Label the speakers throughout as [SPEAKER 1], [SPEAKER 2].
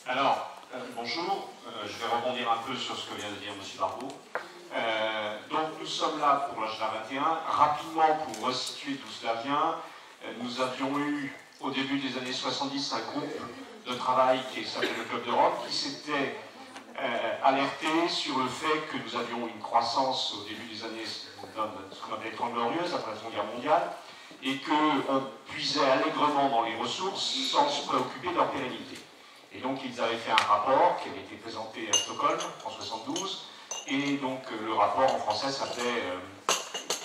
[SPEAKER 1] Bonjour, je vais rebondir un peu sur ce que vient de dire M. Barbeau. Donc nous sommes là pour l'Agenda 21. Rapidement, pour resituer d'où cela vient, nous avions eu au début des années 70 un groupe de travail qui s'appelait le Club d'Europe qui s'était alerté sur le fait que nous avions une croissance au début des années ce qu'on appelait les 30 glorieuses après la Seconde Guerre mondiale et qu'on puisait allègrement dans les ressources sans se préoccuper de leur pérennité. Et donc ils avaient fait un rapport qui avait été présenté à Stockholm en 1972, et donc le rapport en français s'appelait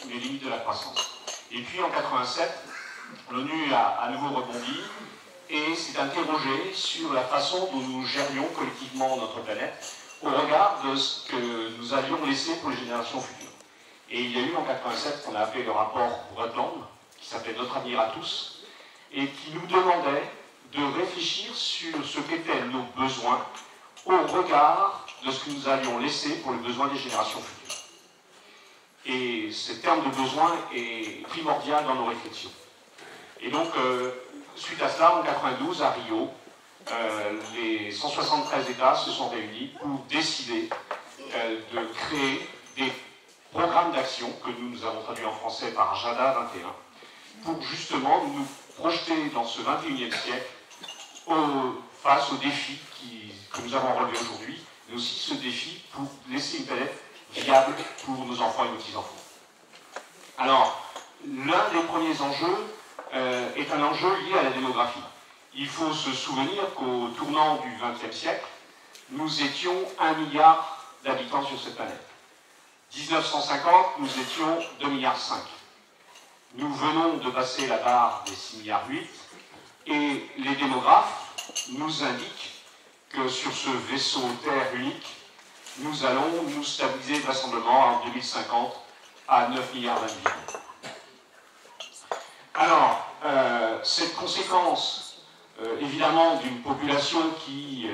[SPEAKER 1] Les limites de la croissance. Et puis en 1987, l'ONU a à nouveau rebondi et s'est interrogé sur la façon dont nous gérions collectivement notre planète au regard de ce que nous allions laisser pour les générations futures. Et il y a eu en 1987 ce qu'on a appelé le rapport Brundtland, qui s'appelait Notre avenir à tous, et qui nous demandait de réfléchir sur ce qu'étaient nos besoins au regard de ce que nous allions laisser pour les besoins des générations futures. Et ce terme de besoin est primordial dans nos réflexions. Et donc, suite à cela, en 1992, à Rio, les 173 États se sont réunis pour décider de créer des programmes d'action que nous avons traduits en français par Agenda 21, pour justement nous projeter dans ce 21e siècle face aux défis que nous avons relevés aujourd'hui, mais aussi ce défi pour laisser une planète viable pour nos enfants et nos petits-enfants. Alors, l'un des premiers enjeux est un enjeu lié à la démographie. Il faut se souvenir qu'au tournant du XXe siècle, nous étions 1 milliard d'habitants sur cette planète. 1950, nous étions 2,5 milliards. Nous venons de passer la barre des 6,8 milliards et les démographes nous indiquent que sur ce vaisseau Terre unique, nous allons nous stabiliser vraisemblablement en 2050 à 9 milliards d'individus. Alors, cette conséquence, évidemment, d'une population qui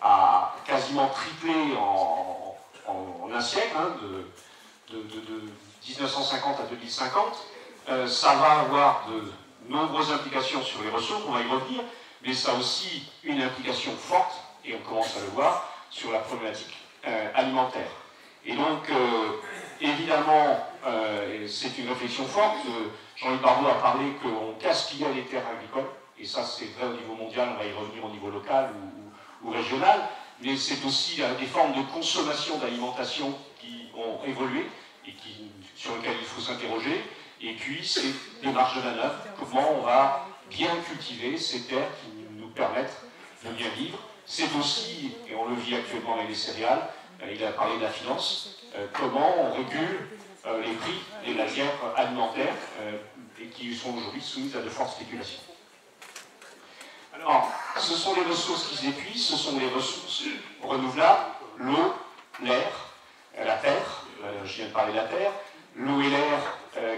[SPEAKER 1] a quasiment triplé en un siècle, hein, de 1950 à 2050, ça va avoir de nombreuses implications sur les ressources, on va y revenir, mais ça a aussi une implication forte, et on commence à le voir, sur la problématique alimentaire. Et donc, évidemment, c'est une réflexion forte. Jean-Luc Barbeau a parlé qu'on gaspillait les terres agricoles, et ça c'est vrai au niveau mondial, on va y revenir au niveau local ou régional, mais c'est aussi des formes de consommation d'alimentation qui ont évolué, et sur lesquelles il faut s'interroger. Et puis, c'est des marges de manœuvre, comment on va bien cultiver ces terres qui nous permettent de bien vivre. C'est aussi, et on le vit actuellement avec les céréales, il a parlé de la finance, comment on régule les prix des matières alimentaires et qui sont aujourd'hui soumises à de fortes spéculations. Alors, ce sont les ressources qui s'épuisent, ce sont les ressources renouvelables, l'eau, l'air, la terre, je viens de parler de la terre, l'eau et l'air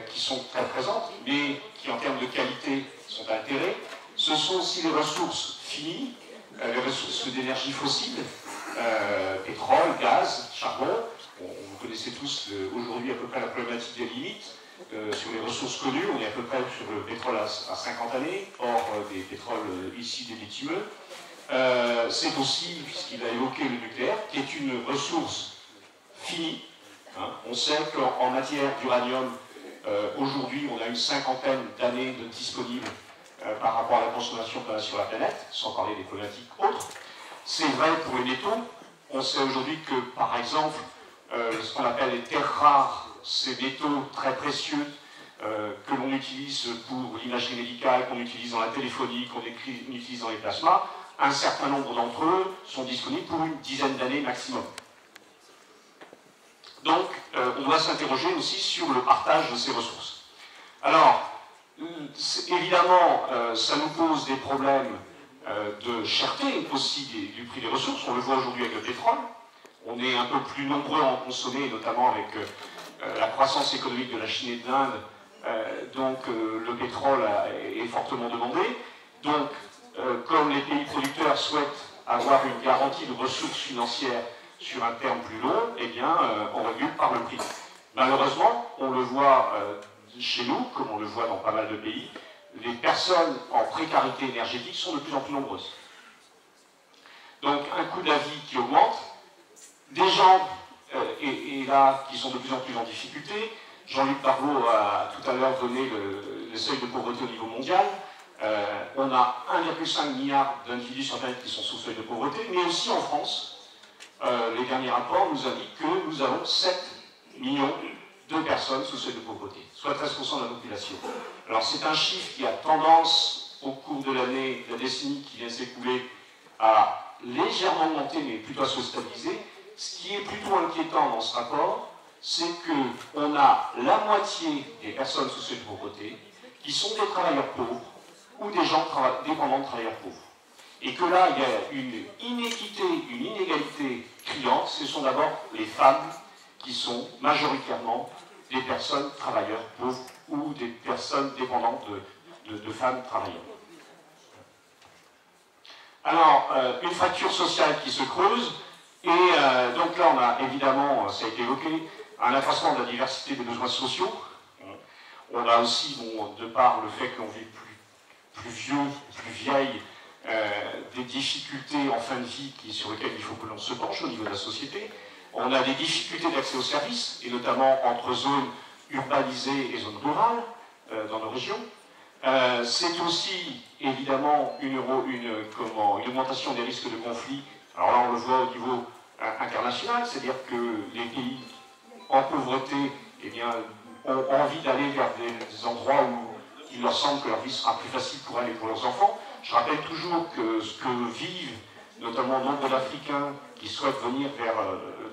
[SPEAKER 1] qui sont très présentes, mais qui en termes de qualité sont altérées. Ce sont aussi les ressources finies, les ressources d'énergie fossile, pétrole, gaz, charbon. Vous connaissez tous aujourd'hui à peu près la problématique des limites. Sur les ressources connues, on est à peu près sur le pétrole à 50 années, hors des pétroles ici des bitumeux. C'est aussi, puisqu'il a évoqué le nucléaire, qui est une ressource finie. Hein. On sait qu'en matière d'uranium, aujourd'hui, on a une 50aine d'années de disponibles par rapport à la consommation qu'on a sur la planète, sans parler des problématiques autres. C'est vrai pour les métaux. On sait aujourd'hui que, par exemple, ce qu'on appelle les terres rares, ces métaux très précieux que l'on utilise pour l'imagerie médicale, qu'on utilise dans la téléphonie, qu'on utilise dans les plasmas, un certain nombre d'entre eux sont disponibles pour une dizaine d'années maximum. Donc, on doit s'interroger aussi sur le partage de ces ressources. Alors, évidemment, ça nous pose des problèmes de cherté aussi du prix des ressources. On le voit aujourd'hui avec le pétrole. On est un peu plus nombreux à en consommer, notamment avec la croissance économique de la Chine et de l'Inde. Donc, le pétrole est fortement demandé. Donc, comme les pays producteurs souhaitent avoir une garantie de ressources financières sur un terme plus long, eh bien, on régule par le prix. Malheureusement, on le voit chez nous, comme on le voit dans pas mal de pays, les personnes en précarité énergétique sont de plus en plus nombreuses. Donc, coût de la vie qui augmente, des gens et là qui sont de plus en plus en difficulté. Jean-Luc Barbeau a tout à l'heure donné le seuil de pauvreté au niveau mondial. On a 1,5 milliard d'individus sur la planète qui sont sous seuil de pauvreté, mais aussi en France, les derniers rapports nous indiquent que nous avons 7 millions de personnes sous seuil de pauvreté, soit 13% de la population. Alors c'est un chiffre qui a tendance, au cours de l'année, de la décennie qui vient de s'écouler, à légèrement monter, mais plutôt à se stabiliser. Ce qui est plutôt inquiétant dans ce rapport, c'est qu'on a la moitié des personnes sous seuil de pauvreté qui sont des travailleurs pauvres ou des gens dépendants de travailleurs pauvres. Et que là, il y a une inéquité, une inégalité criante. Ce sont d'abord les femmes qui sont majoritairement des personnes travailleurs pauvres ou des personnes dépendantes de femmes travailleurs. Alors, une fracture sociale qui se creuse, et donc là on a évidemment, ça a été évoqué, un accroissement de la diversité des besoins sociaux. On a aussi, bon, de par le fait qu'on vit plus vieux, plus vieille, des difficultés en fin de vie sur lesquelles il faut que l'on se penche au niveau de la société. On a des difficultés d'accès aux services, et notamment entre zones urbanisées et zones rurales dans nos régions. C'est aussi évidemment une augmentation des risques de conflits. Alors là on le voit au niveau international, c'est-à-dire que les pays en pauvreté eh bien, ont envie d'aller vers des endroits où il leur semble que leur vie sera plus facile pour elles et pour leurs enfants. Je rappelle toujours que ce que vivent notamment nombre d'Africains qui souhaitent venir vers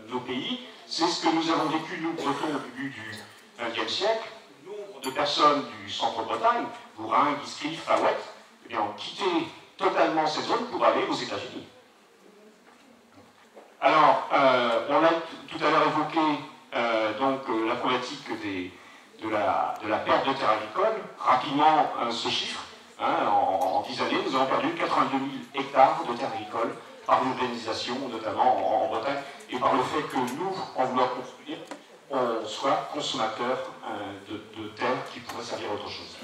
[SPEAKER 1] nos pays, c'est ce que nous avons vécu, nous, Bretons, au début du XXe siècle. Nombre de personnes du centre-Bretagne, Bourrin, Guiscrif, Fawet, eh bien, ont quitté totalement cette zone pour aller aux États-Unis. Alors, on a tout à l'heure évoqué la problématique de la perte de terres agricoles. Rapidement, ce chiffre, en 10 années, nous avons perdu 82 000 hectares de terres agricoles par l'urbanisation, notamment en Bretagne, et par le fait que nous, en voulant construire, on soit consommateur de terres qui pourraient servir à autre chose.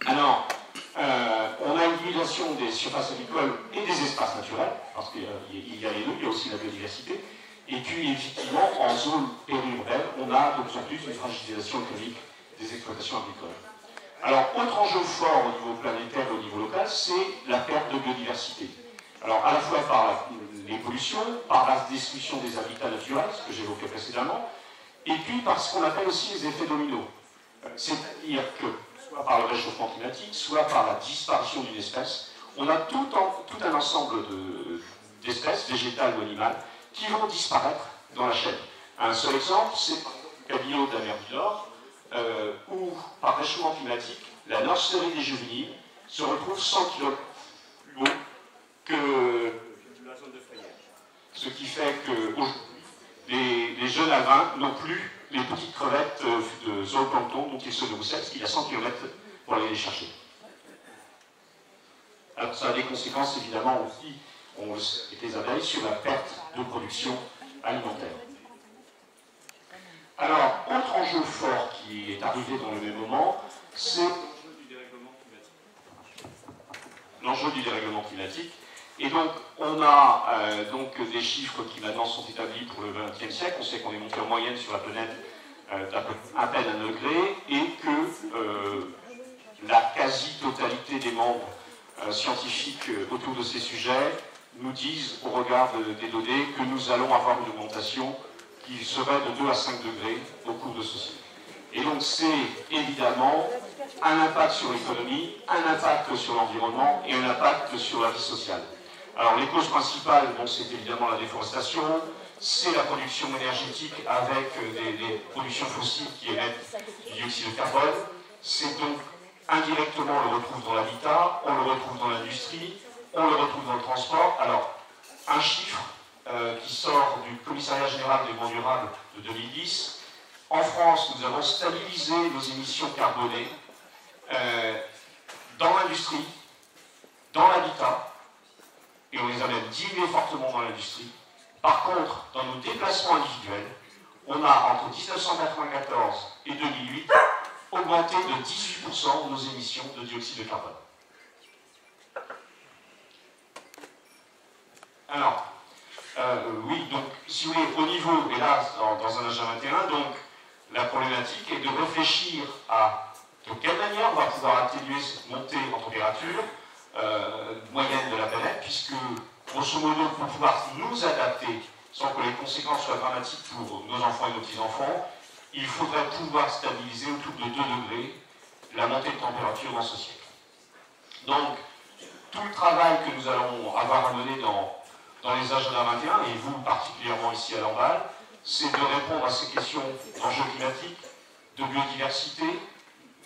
[SPEAKER 1] Alors, on a une diminution des surfaces agricoles et des espaces naturels, parce qu'il y a les deux, il y a aussi la biodiversité. Et puis, effectivement, en zone périurbaine, on a de plus en plus une fragilisation économique des exploitations agricoles. Alors, autre enjeu fort au niveau planétaire et au niveau local, c'est la perte de biodiversité. Alors, à la fois par les pollutions, par la destruction des habitats naturels, ce que j'évoquais précédemment, et puis par ce qu'on appelle aussi les effets dominos. C'est-à-dire que, soit par le réchauffement climatique, soit par la disparition d'une espèce, on a tout un ensemble d'espèces, végétales ou animales, qui vont disparaître dans la chaîne. Un seul exemple, c'est le cabillaud de la mer du Nord, où, par réchauffement climatique, la nurserie des juvéniles se retrouve 100 km plus haut que la zone de frayage. Ce qui fait que les jeunes alevins n'ont plus les petites crevettes de zooplancton dont ils se nourrissaient, parce qu'il y a 100 km pour aller les chercher. Alors ça a des conséquences évidemment aussi, on le sait, avec les abeilles, sur la perte de production alimentaire. Alors, autre enjeu fort qui est arrivé dans le même moment, c'est l'enjeu du dérèglement climatique. Et donc, on a des chiffres qui maintenant sont établis pour le XXe siècle. On sait qu'on est monté en moyenne sur la planète à peine 1 degré, et que la quasi-totalité des membres scientifiques autour de ces sujets nous disent, au regard des données, que nous allons avoir une augmentation qui serait de 2 à 5 degrés au cours de ceci. Et donc c'est évidemment un impact sur l'économie, un impact sur l'environnement et un impact sur la vie sociale. Alors les causes principales, bon, c'est évidemment la déforestation, c'est la production énergétique avec des productions fossiles qui émettent du dioxyde de carbone, c'est donc indirectement on le retrouve dans l'habitat, on le retrouve dans l'industrie, on le retrouve dans le transport. Alors, un chiffre qui sort du Commissariat général des mondes durables de 2010. En France, nous avons stabilisé nos émissions carbonées dans l'industrie, dans l'habitat, et on les a même diminuées fortement dans l'industrie. Par contre, dans nos déplacements individuels, on a, entre 1994 et 2008, augmenté de 18% nos émissions de dioxyde de carbone. Alors, oui, donc, si vous voulez, au niveau, et là, dans un agenda 21, donc, la problématique est de réfléchir à de quelle manière on va pouvoir atténuer cette montée en température moyenne de la planète, puisque, grosso modo, pour pouvoir nous adapter sans que les conséquences soient dramatiques pour nos enfants et nos petits-enfants, il faudrait pouvoir stabiliser autour de 2 degrés la montée de température dans ce siècle. Donc, tout le travail que nous allons avoir à mener dans les agendas 21, et vous particulièrement ici à Lamballe, c'est de répondre à ces questions d'enjeux climatiques, de biodiversité,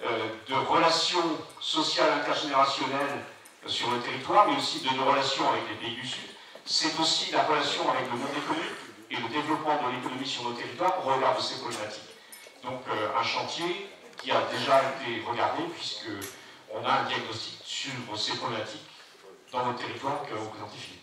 [SPEAKER 1] de relations sociales intergénérationnelles sur le territoire, mais aussi de nos relations avec les pays du Sud. C'est aussi la relation avec le monde économique et le développement de l'économie sur nos territoires au regard de ces problématiques. Donc un chantier qui a déjà été regardé puisqu'on a un diagnostic sur ces problématiques dans nos territoires que vous présentez Philippe.